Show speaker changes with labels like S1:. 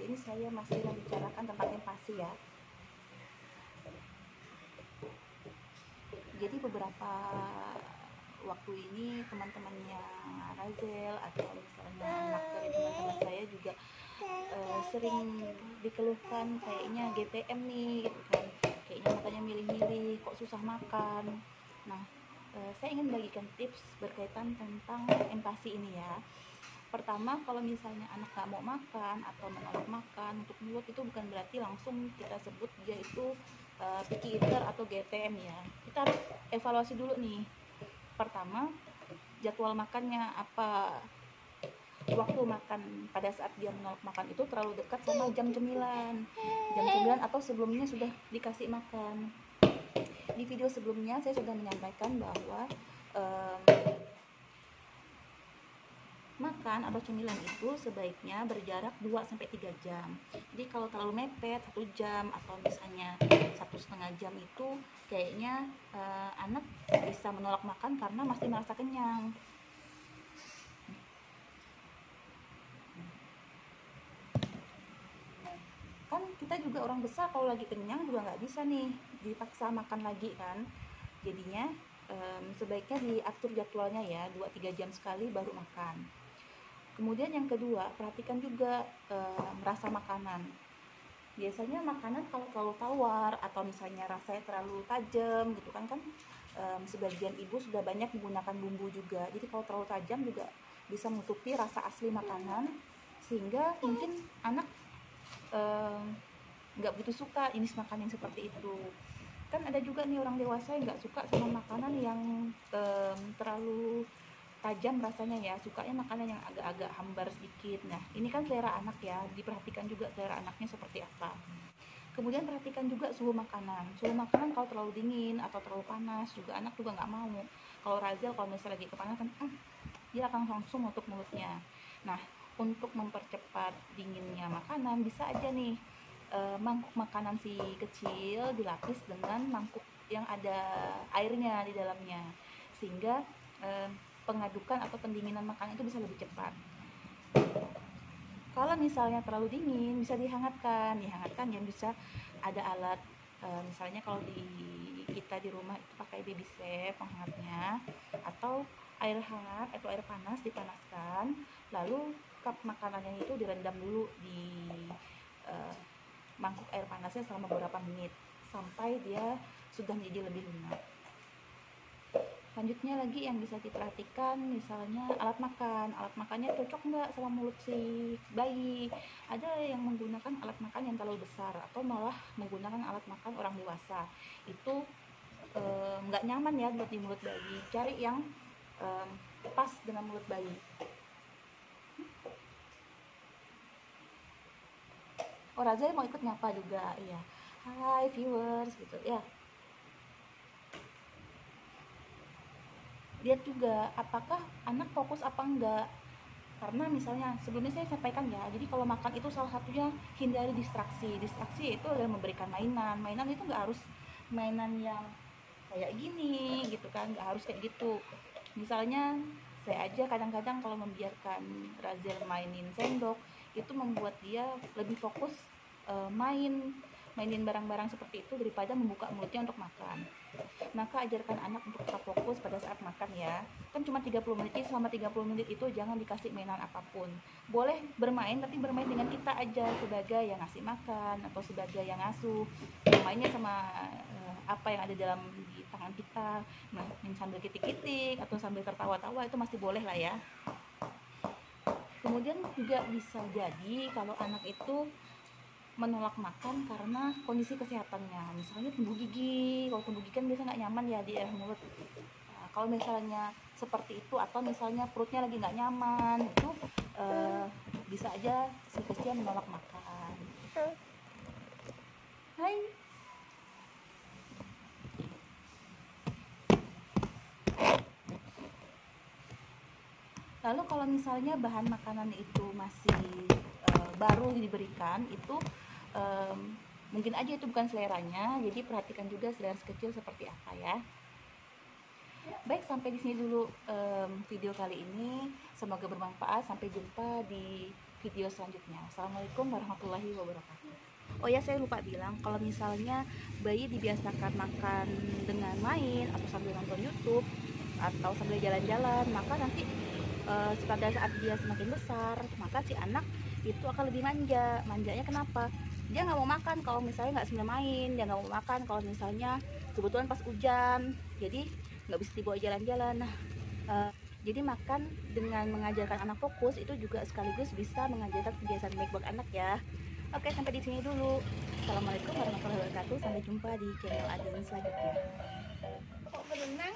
S1: ini saya masih membicarakan tentang empati ya. Jadi beberapa waktu ini teman-temannya Razel atau misalnya anak dari teman-teman saya juga sering dikeluhkan kayaknya GTM nih gitu kan, kayaknya matanya milih-milih, kok susah makan. Nah, saya ingin bagikan tips berkaitan tentang empati ini ya. Pertama, kalau misalnya anak nggak mau makan atau menolak makan untuk mulut, itu bukan berarti langsung kita sebut dia itu picky eater atau GTM ya. Kita harus evaluasi dulu nih. Pertama, jadwal makannya apa, waktu makan pada saat dia menolak makan itu terlalu dekat sama jam cemilan atau sebelumnya sudah dikasih makan. Di video sebelumnya saya sudah menyampaikan bahwa makan atau cemilan itu sebaiknya berjarak 2-3 jam. Jadi kalau terlalu mepet 1 jam atau misalnya 1,5 jam itu kayaknya anak bisa menolak makan karena masih merasa kenyang. Kan kita juga orang besar kalau lagi kenyang juga nggak bisa nih dipaksa makan lagi kan. Jadinya sebaiknya diatur jadwalnya ya, 2-3 jam sekali baru makan. Kemudian yang kedua, perhatikan juga rasa makanan. Biasanya makanan kalau terlalu tawar atau misalnya rasanya terlalu tajam gitu kan sebagian ibu sudah banyak menggunakan bumbu juga. Jadi kalau terlalu tajam juga bisa menutupi rasa asli makanan, sehingga mungkin anak nggak begitu suka jenis makanan yang seperti itu. Kan ada juga nih orang dewasa yang nggak suka sama makanan yang terlalu tajam rasanya ya, sukanya makanan yang agak-agak hambar sedikit. Nah, ini kan selera anak ya, diperhatikan juga selera anaknya seperti apa. Kemudian perhatikan juga suhu makanan. Suhu makanan kalau terlalu dingin atau terlalu panas juga anak juga nggak mau. Kalau Razel kalau misalnya lagi kepanasan, dia akan langsung nutup mulutnya. Nah, untuk mempercepat dinginnya makanan bisa aja nih mangkuk makanan si kecil dilapis dengan mangkuk yang ada airnya di dalamnya, sehingga pengadukan atau pendinginan makanan itu bisa lebih cepat. Kalau misalnya terlalu dingin bisa dihangatkan yang bisa ada alat, misalnya kalau kita di rumah itu pakai baby safe penghangatnya, atau air hangat atau air panas dipanaskan, lalu cup makanannya itu direndam dulu di mangkuk air panasnya selama beberapa menit sampai dia sudah menjadi lebih lunak. Selanjutnya lagi yang bisa diperhatikan misalnya alat makannya cocok nggak sama mulut si bayi. Ada yang menggunakan alat makan yang terlalu besar atau malah menggunakan alat makan orang dewasa, itu nggak nyaman ya buat di mulut bayi. Cari yang pas dengan mulut bayi. Oh, Raza mau ikut nyapa juga, iya. Hai viewers gitu ya. Lihat juga apakah anak fokus apa enggak. Karena misalnya sebelumnya saya sampaikan ya, jadi kalau makan itu salah satunya hindari distraksi itu adalah memberikan mainan itu nggak harus mainan yang kayak gini gitu kan, nggak harus kayak gitu. Misalnya saya aja kadang-kadang kalau membiarkan Razel mainin sendok itu membuat dia lebih fokus mainin barang-barang seperti itu daripada membuka mulutnya untuk makan. Maka ajarkan anak untuk tetap fokus pada saat makan ya. Kan cuma 30 menit, selama 30 menit itu jangan dikasih mainan apapun. Boleh bermain, tapi bermain dengan kita aja sebagai yang ngasih makan atau sebagai yang ngasuh. Mainnya sama apa yang ada dalam di tangan kita. Main sambil kitik-kitik atau sambil tertawa-tawa itu masih boleh lah ya. Kemudian juga bisa jadi kalau anak itu menolak makan karena kondisi kesehatannya, misalnya tumbuh gigi. Kalau tumbuh gigi kan biasa nggak nyaman ya di daerah mulut. Nah, kalau misalnya seperti itu atau misalnya perutnya lagi nggak nyaman itu bisa aja si kecil menolak makan. Hai. Lalu kalau misalnya bahan makanan itu masih baru diberikan, itu mungkin aja itu bukan seleranya, jadi perhatikan juga selera kecil seperti apa ya. Baik, sampai di sini dulu video kali ini. Semoga bermanfaat. Sampai jumpa di video selanjutnya. Assalamualaikum warahmatullahi wabarakatuh. Oh ya, saya lupa bilang, kalau misalnya bayi dibiasakan makan dengan main atau sambil nonton YouTube atau sambil jalan-jalan, maka nanti pada saat dia semakin besar, maka si anak itu akan lebih manja. Manjanya kenapa? Dia nggak mau makan kalau misalnya nggak sambil main, dia nggak mau makan kalau misalnya kebetulan pas hujan, jadi nggak bisa dibawa jalan-jalan. Nah, jadi makan dengan mengajarkan anak fokus itu juga sekaligus bisa mengajarkan kebiasaan baik buat anak ya. Oke, sampai di sini dulu. Assalamualaikum warahmatullahi wabarakatuh. Sampai jumpa di channel Adin selanjutnya. Kok berenang?